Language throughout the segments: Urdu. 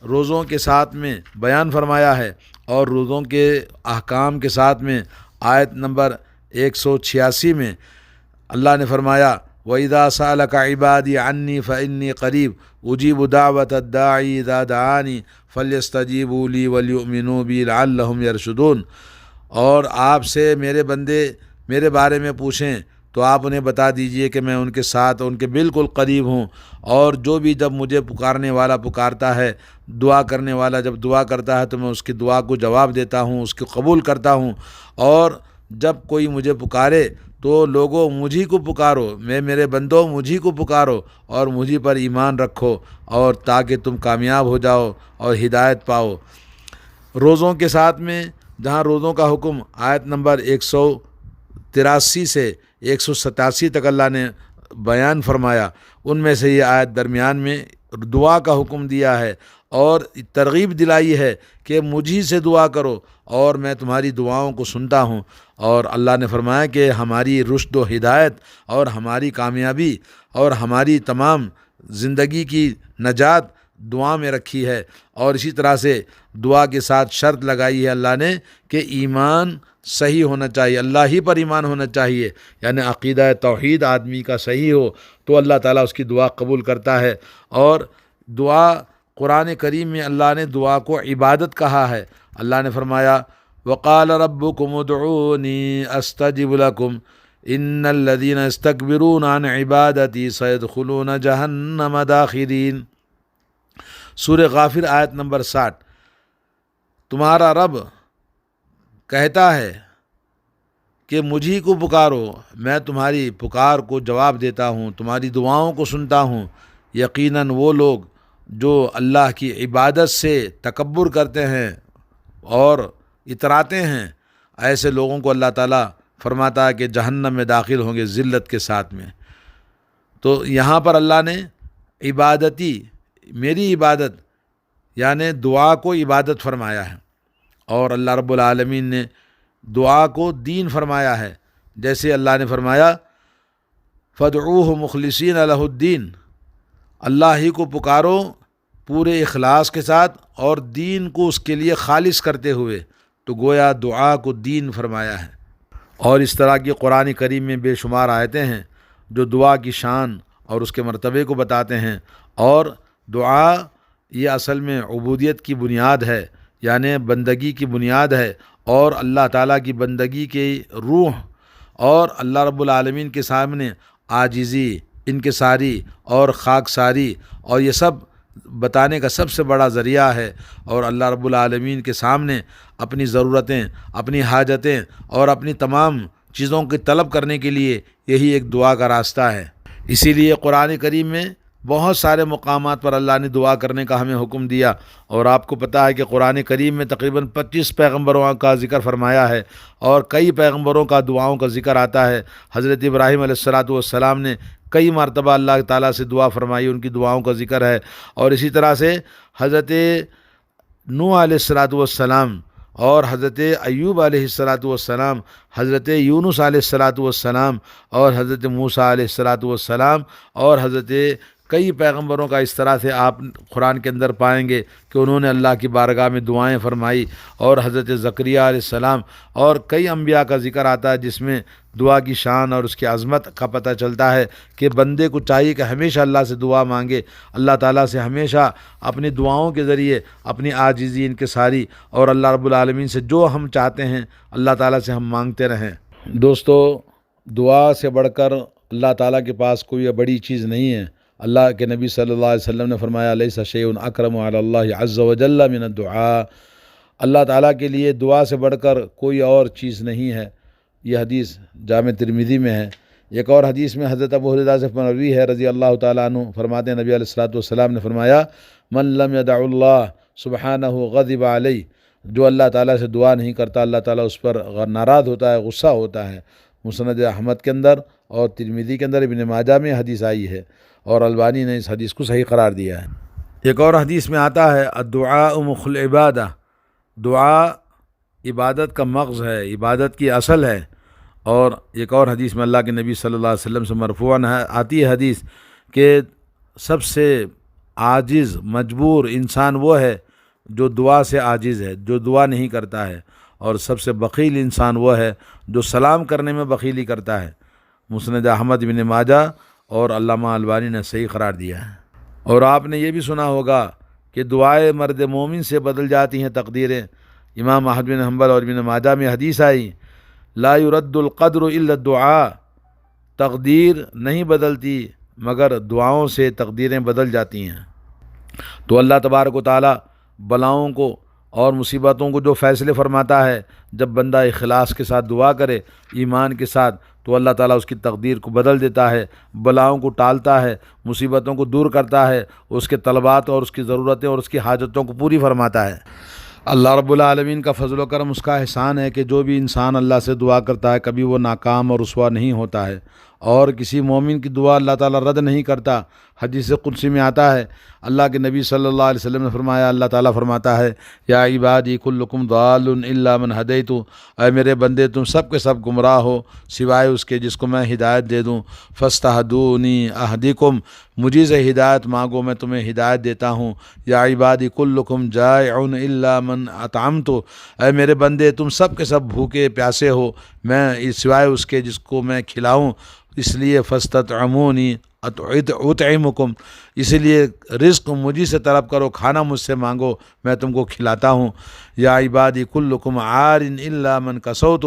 روزوں کے ساتھ میں بیان فرمایا ہے، اور روزوں کے احکام کے ساتھ میں آیت نمبر 186 میں اللہ نے فرمایا وَإِذَا سَأَلَكَ عِبَادِي عَنِّي فَإِنِّي قَرِيبٌ أُجِيبُ دَعْوَةَ الدَّاعِي إِذَا دَعَانِ فَلْيَسْتَجِيبُوا لِي وَلْيُؤْمِنُوا بِي لَعَلَّهُمْ يَرْشُدُونَ۔ اور آپ سے میرے بندے میرے بارے میں پوچھیں تو آپ انہیں بتا دیجئے کہ میں ان کے ساتھ ان کے بالکل قریب ہوں، اور جو بھی جب مجھے پکارنے والا پکارتا ہے، دعا کرنے والا جب دعا کرتا ہے تو میں اس کی دعا کو جواب دیتا ہوں، اس کو قبول کرتا ہوں، اور جب کوئی مجھے پکارے تو لوگوں مجھی کو پکارو، میرے بندوں مجھی کو پکارو اور مجھی پر ایمان رکھو، اور تاکہ تم کامیاب ہو جاؤ اور ہدایت پاؤ۔ روزوں کے ساتھ میں جہاں روزوں کا حکم آیت نمبر 183 سے 187 تک اللہ نے بیان فرمایا، ان میں سے یہ آیت درمیان میں دعا کا حکم دیا ہے اور ترغیب دلائی ہے کہ مجھی سے دعا کرو اور میں تمہاری دعاؤں کو سنتا ہوں۔ اور اللہ نے فرمایا کہ ہماری رشد و ہدایت اور ہماری کامیابی اور ہماری تمام زندگی کی نجات دعا میں رکھی ہے، اور اسی طرح سے دعا کے ساتھ شرط لگائی ہے اللہ نے کہ ایمان صحیح ہونا چاہیے، اللہ ہی پر ایمان ہونا چاہیے، یعنی عقیدہ توحید آدمی کا صحیح ہو تو اللہ تعالیٰ اس کی دعا قبول کرتا ہے۔ اور دعا قرآن کریم میں اللہ نے دعا کو عبادت کہا ہے۔ اللہ نے فرمایا وقال ربكم ادعوني استجب لكم ان الذين يستكبرون عن عبادتي سيدخلون جہنم داخرین۔ سورہ غافر آیت نمبر 60۔ تمہارا رب کہتا ہے کہ مجھی کو پکارو، میں تمہاری پکار کو جواب دیتا ہوں، تمہاری دعاؤں کو سنتا ہوں۔ یقیناً وہ لوگ جو اللہ کی عبادت سے تکبر کرتے ہیں اور اتراتے ہیں، ایسے لوگوں کو اللہ تعالیٰ فرماتا ہے کہ جہنم میں داخل ہوں گے ذلت کے ساتھ میں۔ تو یہاں پر اللہ نے عبادتی، میری عبادت یعنی دعا کو عبادت فرمایا ہے، اور اللہ رب العالمین نے دعا کو دین فرمایا ہے۔ جیسے اللہ نے فرمایا فَادْعُوهُ مُخْلِصِينَ لَهُ الدِّينَ، اللہ ہی کو پکارو پورے اخلاص کے ساتھ اور دین کو اس کے لیے خالص کرتے ہوئے، تو گویا دعا کو دین فرمایا ہے۔ اور اس طرح کی قرآن کریم میں بے شمار آیتیں ہیں جو دعا کی شان اور اس کے مرتبے کو بتاتے ہیں، اور دعا یہ اصل میں عبودیت کی بنیاد ہے، یعنی بندگی کی بنیاد ہے، اور اللہ تعالیٰ کی بندگی کی روح اور اللہ رب العالمین کے سامنے عاجزی، انکساری اور خاکساری، اور یہ سب بتانے کا سب سے بڑا ذریعہ ہے، اور اللہ رب العالمین کے سامنے اپنی ضرورتیں، اپنی حاجتیں اور اپنی تمام چیزوں کی طلب کرنے کے لیے یہی ایک دعا کا راستہ ہے۔ اسی لیے قرآن کریم میں بہت سارے مقامات پر اللہ نے دعا کرنے کا ہمیں حکم دیا، اور آپ کو پتہ ہے کہ قرآن کریم میں تقریباً 25 پیغمبروں کا ذکر فرمایا ہے، اور کئی پیغمبروں کا دعاؤں کا ذکر آتا ہے۔ حضرت ابراہیم علیہ السلام نے کئی مرتبہ اللہ تعالیٰ سے دعا فرمائی، ان کی دعاؤں کا ذکر ہے، اور اسی طرح سے حضرت نوح علیہ السلام اور حضرت ایوب علیہ السلام، حضرت یونس علیہ السلام اور حضرت موسیٰ علیہ السلام، اور حضرت کئی پیغمبروں کا اس طرح سے آپ قرآن کے اندر پائیں گے کہ انہوں نے اللہ کی بارگاہ میں دعائیں فرمائی، اور حضرت زکریہ علیہ السلام اور کئی انبیاء کا ذکر آتا ہے جس میں دعا کی شان اور اس کی عظمت کا پتہ چلتا ہے کہ بندے کو چاہیے کہ ہمیشہ اللہ سے دعا مانگے، اللہ تعالیٰ سے ہمیشہ اپنی دعاؤں کے ذریعے اپنی عاجزی، انکساری اور اللہ رب العالمین سے جو ہم چاہتے ہیں اللہ تعالیٰ سے ہم مانگتے رہیں۔ دوستو، دعا سے بڑھ کر اللہ تعالیٰ کے پاس کوئی بڑی چیز نہیں ہے۔ اللہ کے نبی صلی اللہ علیہ وسلم نے فرمایا لیس شیء اکرم علی اللہ عز وجل من الدعاء، اللہ تعالیٰ کے لیے دعا سے بڑھ کر کوئی اور چیز نہیں ہے۔ یہ حدیث جامع ترمذی میں ہے۔ ایک اور حدیث میں حضرت ابو ہریرہ سے مروی ہے رضی اللہ تعالیٰ عنہ، فرماتے ہیں نبی علیہ السلام نے فرمایا من لم یدع اللہ سبحانہ غضب علیہ، جو اللہ تعالیٰ سے دعا نہیں کرتا اللہ تعالیٰ اس پر ناراض ہوتا ہے، غصہ ہوتا ہے۔ مسند احمد کے اندر اور ترمذی کے اندر، ابن ماجہ میں حدیث آئی ہے، اور البانی نے اس حدیث کو صحیح قرار دیا ہے۔ ایک اور حدیث میں آتا ہے الدعاء مخ العبادہ، دعا عبادت کا مغز ہے، عبادت کی اصل ہے۔ اور ایک اور حدیث میں اللہ کے نبی صلی اللہ علیہ وسلم سے مرفوعاً آتی ہے حدیث کہ سب سے عاجز مجبور انسان وہ ہے جو دعا سے عاجز ہے، جو دعا نہیں کرتا ہے، اور سب سے بخیل انسان وہ ہے جو سلام کرنے میں بخیلی کرتا ہے۔ مسند احمد بن ماجہ اور علامہ البانی نے صحیح قرار دیا ہے۔ اور آپ نے یہ بھی سنا ہوگا کہ دعائیں مرد مومن سے بدل جاتی ہیں تقدیریں۔ امام احمد بن حنبل اور ابن ماجہ میں حدیث آئی، لا يرد القدر الا الدعاء، تقدیر نہیں بدلتی مگر دعاؤں سے تقدیریں بدل جاتی ہیں۔ تو اللہ تبارک و تعالیٰ بلاؤں کو اور مصیبتوں کو جو فیصلے فرماتا ہے، جب بندہ اخلاص کے ساتھ دعا کرے، ایمان کے ساتھ، تو اللہ تعالیٰ اس کی تقدیر کو بدل دیتا ہے، بلاؤں کو ٹالتا ہے، مصیبتوں کو دور کرتا ہے، اس کے طلبات اور اس کی ضرورتیں اور اس کی حاجتوں کو پوری فرماتا ہے۔ اللہ رب العالمین کا فضل و کرم، اس کا احسان ہے کہ جو بھی انسان اللہ سے دعا کرتا ہے کبھی وہ ناکام اور رسوا نہیں ہوتا ہے، اور کسی مومن کی دعا اللہ تعالیٰ رد نہیں کرتا۔ حدیث قدسی میں آتا ہے، اللہ کے نبی صلی اللہ علیہ وسلم نے فرمایا، اللہ تعالیٰ فرماتا ہے، یا عبادی کلکم ضال الا من ہدیت، اے میرے بندے تم سب کے سب گمراہ ہو سوائے اس کے جس کو میں ہدایت دے دوں، فاستہدونی اہدکم، مجھے سے ہدایت مانگو میں تمہیں ہدایت دیتا ہوں۔ یا عبادی کلکم جائع الا من اطعمت، اے میرے بندے تم سب کے سب بھوکے پیاسے ہو میں سوائے اس کے جس کو میں کھلاؤں، اس لیے فاستطعمونی اطعمکم، اسی لیے رزق مجھے سے طلب کرو، کھانا مجھ سے مانگو میں تم کو کھلاتا ہوں۔ یا عبادی کلکم عار الا من کسوت،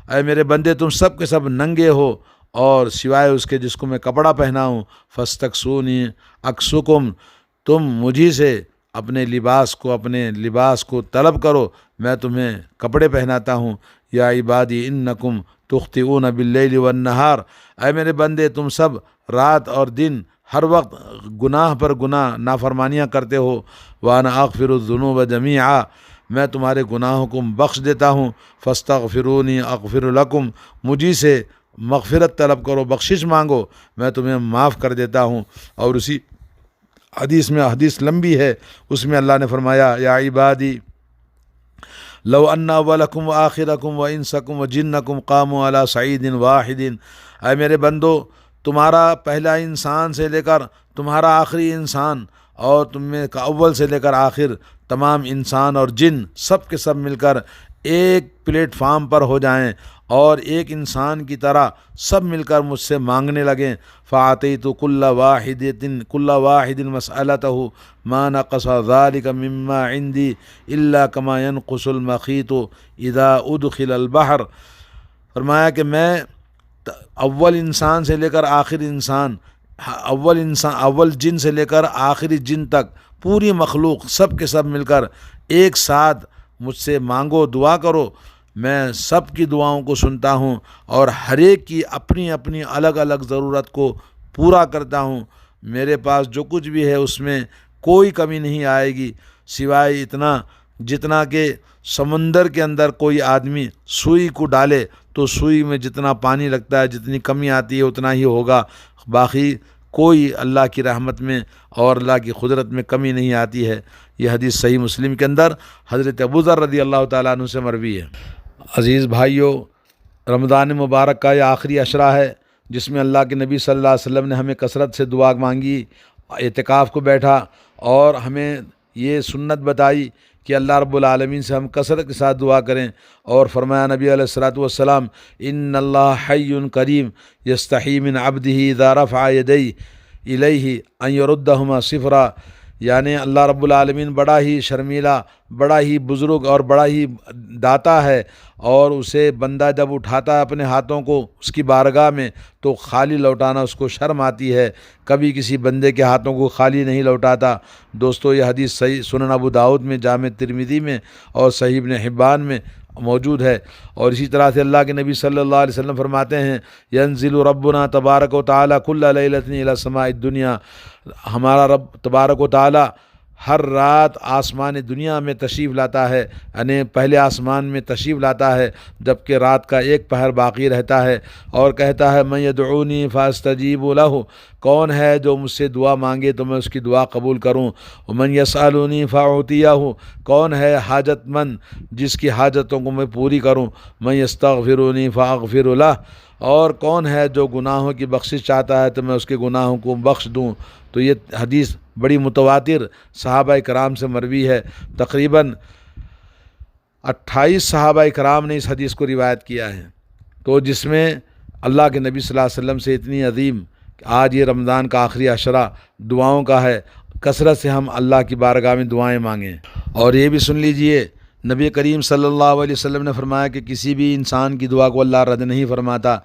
اے میرے بندے تم سب کے سب ننگے ہو اور سوائے اس کے جس کو میں کپڑا پہناؤں، فاستکسونی اکسکم، تم مجھے سے اپنے لباس کو طلب کرو میں تمہیں کپڑے پہناتا ہوں۔ یا عبادی انکم تخطئون باللیل والنہار، اے میرے بندے تم سب رات اور دن ہر وقت گناہ پر گناہ نافرمانیاں کرتے ہو، وانا اغفر الذنوب جمیعا، میں تمہارے گناہوں کو بخش دیتا ہوں، فاستغفرونی اغفر لکم، مجھے سے مغفرت طلب کرو، بخشش مانگو میں تمہیں معاف کر دیتا ہوں۔ اور اسی حدیث میں، حدیث لمبی ہے، اس میں اللہ نے فرمایا، یا عبادی لو ان اولکم وآخرکم وانسکم وجنکم قاموا علی صعید واحد، اے میرے بندو تمہارا پہلا انسان سے لے کر تمہارا آخری انسان، اور تم میں کا اول سے لے کر آخر تمام انسان اور جن سب کے سب مل کر ایک پلیٹ فارم پر ہو جائیں اور ایک انسان کی طرح سب مل کر مجھ سے مانگنے لگیں، فَأَعْطَيْتُ كُلَّ وَاحِدٍ مَسْأَلَتَهُ مَا نَقَصَ ذَلِكَ مِمَّا عِنْدِي إِلَّا كَمَا يَنْقُصُ الْمَخِيطُ إِذَا أُدْخِلَ الْبَحْرَ، فرمایا کہ میں اول انسان سے لے کر آخر انسان، اول جن سے لے کر آخری جن تک پوری مخلوق سب کے سب مل کر ایک ساتھ مجھ سے مانگو، دعا کرو، میں سب کی دعاؤں کو سنتا ہوں اور ہر ایک کی اپنی اپنی الگ الگ ضرورت کو پورا کرتا ہوں۔ میرے پاس جو کچھ بھی ہے اس میں کوئی کمی نہیں آئے گی، سوائے اتنا جتنا کہ سمندر کے اندر کوئی آدمی سوئی کو ڈالے تو سوئی میں جتنا پانی لگتا ہے، جتنی کمی آتی ہے اتنا ہی ہوگا، باقی کوئی اللہ کی رحمت میں اور اللہ کی قدرت میں کمی نہیں آتی ہے۔ یہ حدیث صحیح مسلم کے اندر حضرت ابوذر رضی اللہ تعالیٰ عنہ سے مروی ہے۔ عزیز بھائیو، رمضان مبارک کا یہ آخری عشرہ ہے جس میں اللہ کے نبی صلی اللہ علیہ وسلم نے ہمیں کثرت سے دعا مانگی، اعتکاف کو بیٹھا اور ہمیں یہ سنت بتائی کہ اللہ رب العالمین سے ہم کثرت کے ساتھ دعا کریں، اور فرمایا نبی علیہ الصلوۃ والسلام، ان اللہ حی کریم یستحی من عبدہ اذا رفع یدیہ الیہ ان یردہما صفرا، یعنی اللہ رب العالمین بڑا ہی شرمیلا، بڑا ہی بزرگ اور بڑا ہی داتا ہے، اور اسے بندہ جب اٹھاتا ہے اپنے ہاتھوں کو اس کی بارگاہ میں تو خالی لوٹانا اس کو شرم آتی ہے، کبھی کسی بندے کے ہاتھوں کو خالی نہیں لوٹاتا۔ دوستو یہ حدیث صحیح سنن ابو داؤد میں، جامع ترمذی میں اور صحیح ابن حبان میں موجود ہے۔ اور اسی طرح سے اللہ کے نبی صلی اللہ علیہ وسلم فرماتے ہیں، ینزل ربنا تبارک و تعالی کل لیلۃ الی السماء الدنیا، ہمارا رب تبارک و تعالی ہر رات آسمان دنیا میں تشریف لاتا ہے، یعنی پہلے آسمان میں تشریف لاتا ہے جبکہ رات کا ایک پہر باقی رہتا ہے، اور کہتا ہے من یدعونی فاستجیب لہ، کون ہے جو مجھ سے دعا مانگے تو میں اس کی دعا قبول کروں، ومن یسألنی فاعطیہ، کون ہے حاجت مند جس کی حاجتوں کو میں پوری کروں، من یستغفرنی فاغفر لہ، اور کون ہے جو گناہوں کی بخشش چاہتا ہے تو میں اس کے گناہوں کو بخش دوں۔ تو یہ حدیث بڑی متواتر صحابہ کرام سے مروی ہے۔ تقریباً 28 صحابہ کرام نے اس حدیث کو روایت کیا ہے، تو جس میں اللہ کے نبی صلی اللہ علیہ وسلم سے اتنی عظیم کہ آج یہ رمضان کا آخری عشرہ دعاؤں کا ہے، کثرت سے ہم اللہ کی بارگاہ میں دعائیں مانگیں۔ اور یہ بھی سن لیجئے، نبی کریم صلی اللہ علیہ وسلم نے فرمایا کہ کسی بھی انسان کی دعا کو اللہ رد نہیں فرماتا۔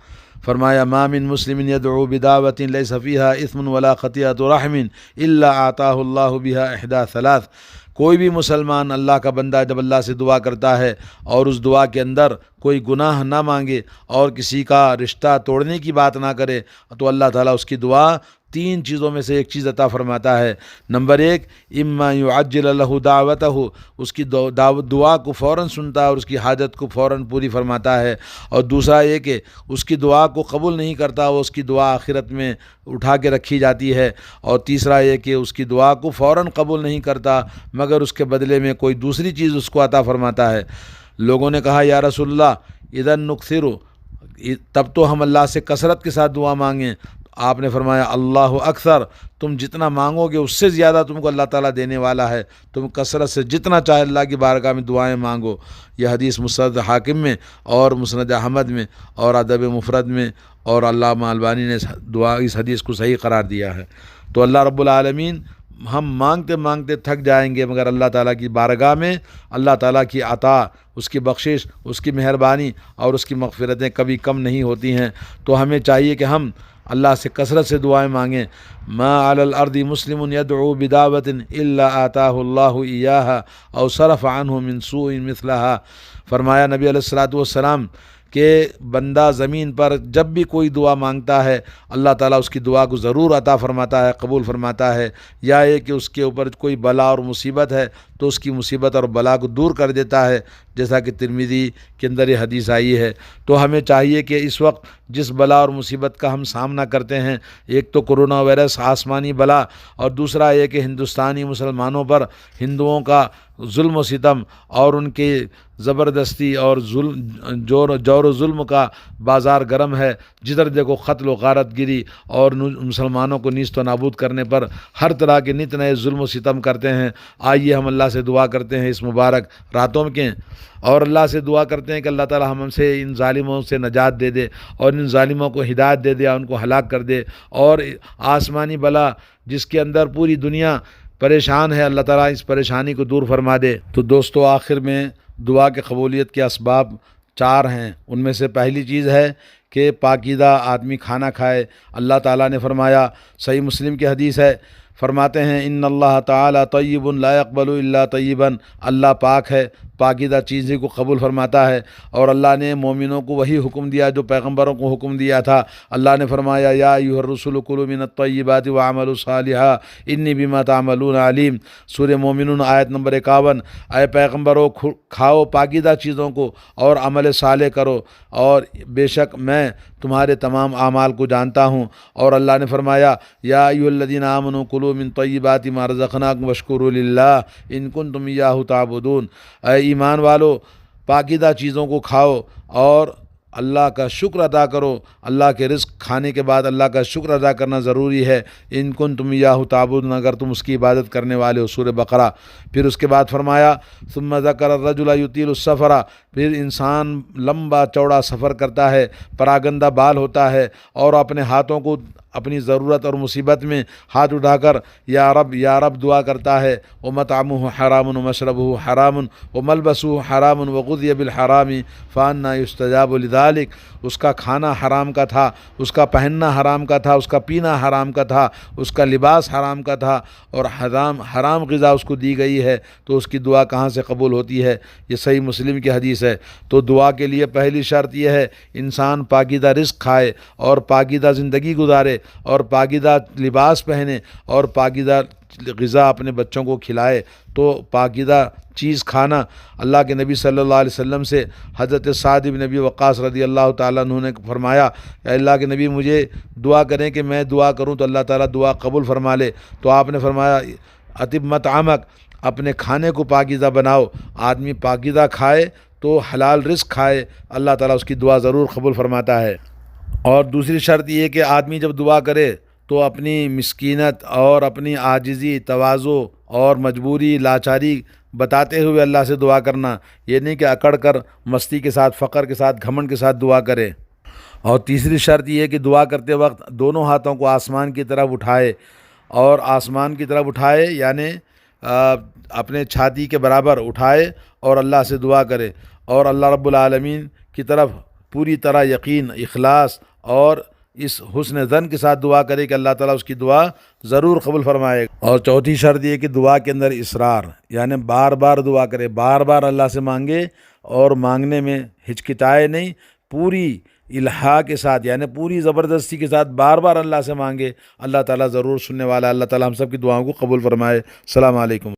فرمایا ما من مسلم يدعو بدعوة ليس فيها اثم ولا خطيئة رحم الا اعطاه الله بها احدى ثلاث۔ کوئی بھی مسلمان اللہ کا بندہ جب اللہ سے دعا کرتا ہے اور اس دعا کے اندر کوئی گناہ نہ مانگے اور کسی کا رشتہ توڑنے کی بات نہ کرے، تو اللہ تعالیٰ اس کی دعا 3 چیزوں میں سے ایک چیز عطا فرماتا ہے۔ نمبر 1، اما یعجل له دعوتہ، اس کی دعا کو فوراً سنتا ہے اور اس کی حاجت کو فوراً پوری فرماتا ہے۔ اور دوسرا یہ کہ اس کی دعا کو قبول نہیں کرتا، وہ اس کی دعا آخرت میں اٹھا کے رکھی جاتی ہے۔ اور تیسرا یہ کہ اس کی دعا کو فوراً قبول نہیں کرتا مگر اس کے بدلے میں کوئی دوسری چیز اس کو عطا فرماتا ہے۔ لوگوں نے کہا یا رسول اللہ اذن نکثر، تب تو ہم اللہ سے کثرت کے ساتھ دعا مانگیں۔ آپ نے فرمایا اللہ اکثر، تم جتنا مانگو گے اس سے زیادہ تم کو اللہ تعالیٰ دینے والا ہے، تم کثرت سے جتنا چاہے اللہ کی بارگاہ میں دعائیں مانگو۔ یہ حدیث مسند حاکم میں اور مسند احمد میں اور ادب مفرد میں، اور علامہ البانی نے اس حدیث کو صحیح قرار دیا ہے۔ تو اللہ رب العالمین، ہم مانگتے مانگتے تھک جائیں گے مگر اللہ تعالیٰ کی بارگاہ میں اللہ تعالیٰ کی عطا، اس کی بخشش، اس کی مہربانی اور اس کی مغفرتیں کبھی کم نہیں ہوتی ہیں۔ تو ہمیں چاہیے کہ ہم اللہ سے کثرت سے دعائیں مانگیں۔ ما علی الارض مسلم یدعو بدعوۃ الا آتاہ اللہ ایاہا او صرف عنہ من سوء مثلہا۔ فرمایا نبی علیہ الصلوۃ والسلام کہ بندہ زمین پر جب بھی کوئی دعا مانگتا ہے اللہ تعالیٰ اس کی دعا کو ضرور عطا فرماتا ہے، قبول فرماتا ہے، یا یہ کہ اس کے اوپر کوئی بلا اور مصیبت ہے تو اس کی مصیبت اور بلا کو دور کر دیتا ہے، جیسا کہ ترمذی کے اندر یہ حدیث آئی ہے۔ تو ہمیں چاہیے کہ اس وقت جس بلا اور مصیبت کا ہم سامنا کرتے ہیں، ایک تو کرونا وائرس آسمانی بلا، اور دوسرا یہ کہ ہندوستانی مسلمانوں پر ہندوؤں کا ظلم و ستم اور ان کے زبردستی اور جور و ظلم کا بازار گرم ہے، جدھر دیکھو قتل و غارت گری اور مسلمانوں کو نیست و نابود کرنے پر ہر طرح کے نت نئے ظلم و ستم کرتے ہیں۔ آئیے ہم اللہ سے دعا کرتے ہیں اس مبارک راتوں کے، اور اللہ سے دعا کرتے ہیں کہ اللہ تعالی ہم سے ان ظالموں سے نجات دے دے اور ان ظالموں کو ہدایت دے دے، ان کو ہلاک کر دے، اور آسمانی بلا جس کے اندر پوری دنیا پریشان ہے اللہ تعالیٰ اس پریشانی کو دور فرما دے۔ تو دوستو، آخر میں دعا کے قبولیت کے اسباب 4 ہیں۔ ان میں سے پہلی چیز ہے کہ پاکیزہ آدمی کھانا کھائے۔ اللہ تعالیٰ نے فرمایا، صحیح مسلم کی حدیث ہے، فرماتے ہیں ان اللہ تعالیٰ طیب لا یقبل الا طیبا، اللہ پاک ہے، پاکیزہ چیزیں کو قبول فرماتا ہے۔ اور اللہ نے مومنوں کو وہی حکم دیا جو پیغمبروں کو حکم دیا تھا۔ اللہ نے فرمایا یا ایھا الرسل کلوا من الطیبات واعملوا صالحا انی بما تعملون علیم۔ سورہ مومنون آیت نمبر 51۔ اے پیغمبروں، کھاؤ پاکیزہ چیزوں کو اور عمل صالح کرو، اور بے شک میں تمہارے تمام اعمال کو جانتا ہوں۔ اور اللہ نے فرمایا یا ایھا الذین آمنوا کلوا من طیبات ما رزقناکم واشکروا للہ ان کنتم ایاہ تعبدون۔ اے ایمان والو، پاکیزہ چیزوں کو کھاؤ اور اللہ کا شکر ادا کرو۔ اللہ کے رزق کھانے کے بعد اللہ کا شکر ادا کرنا ضروری ہے۔ ان کنتم ایاہ تعبدون، اگر تم اس کی عبادت کرنے والے ہو، سورہ بقرہ۔ پھر اس کے بعد فرمایا ثم ذکر الرجل یطیل السفر، پھر انسان لمبا چوڑا سفر کرتا ہے، پراگندہ بال ہوتا ہے، اور اپنے ہاتھوں کو اپنی ضرورت اور مصیبت میں ہاتھ اٹھا کر یا رب دعا کرتا ہے۔ ومطعمہ حرام ومشربہ حرام وملبسہ حرام وغذی بالحرام فانى یستجاب لذلک۔ اس کا کھانا حرام کا تھا، اس کا پہننا حرام کا تھا، اس کا پینا حرام کا تھا، اس کا لباس حرام کا تھا، اور حرام غذا اس کو دی گئی ہے، تو اس کی دعا کہاں سے قبول ہوتی ہے؟ یہ صحیح مسلم کی حدیث ہے۔ تو دعا کے لیے پہلی شرط یہ ہے انسان پاکیزہ رزق کھائے اور پاکیزہ زندگی گزارے اور پاکیزہ لباس پہنے اور پاکیزہ غذا اپنے بچوں کو کھلائے۔ تو پاکیزہ چیز کھانا، اللہ کے نبی صلی اللہ علیہ وسلم سے حضرت سعد بن ابی وقاص رضی اللہ تعالیٰ عنہ نے فرمایا اے اللہ کے نبی، مجھے دعا کریں کہ میں دعا کروں تو اللہ تعالیٰ دعا قبول فرما لے۔ تو آپ نے فرمایا اطب مطعمک، اپنے کھانے کو پاکیزہ بناؤ۔ آدمی پاکیزہ کھائے تو حلال رزق کھائے، اللہ تعالیٰ اس کی دعا ضرور قبول فرماتا ہے۔ اور دوسری شرط یہ کہ آدمی جب دعا کرے تو اپنی مسکینت اور اپنی عاجزی، تواضع اور مجبوری، لاچاری بتاتے ہوئے اللہ سے دعا کرنا، یہ نہیں کہ اکڑ کر مستی کے ساتھ، فقر کے ساتھ، گھمنڈ کے ساتھ دعا کرے۔ اور تیسری شرط یہ ہے کہ دعا کرتے وقت دونوں ہاتھوں کو آسمان کی طرف اٹھائے، اور آسمان کی طرف اٹھائے یعنی اپنے چھاتی کے برابر اٹھائے اور اللہ سے دعا کرے، اور اللہ رب العالمین کی طرف پوری طرح یقین، اخلاص اور اس حسن ظن کے ساتھ دعا کرے کہ اللہ تعالیٰ اس کی دعا ضرور قبول فرمائے گا۔ اور چوتھی شرط یہ کہ دعا کے اندر اصرار، یعنی بار بار دعا کرے، بار بار اللہ سے مانگے، اور مانگنے میں ہچکچائے نہیں، پوری الہا کے ساتھ یعنی پوری زبردستی کے ساتھ بار بار اللہ سے مانگے۔ اللہ تعالیٰ ضرور سننے والا ہے۔ اللہ تعالیٰ ہم سب کی دعاؤں کو قبول فرمائے۔ السلام علیکم۔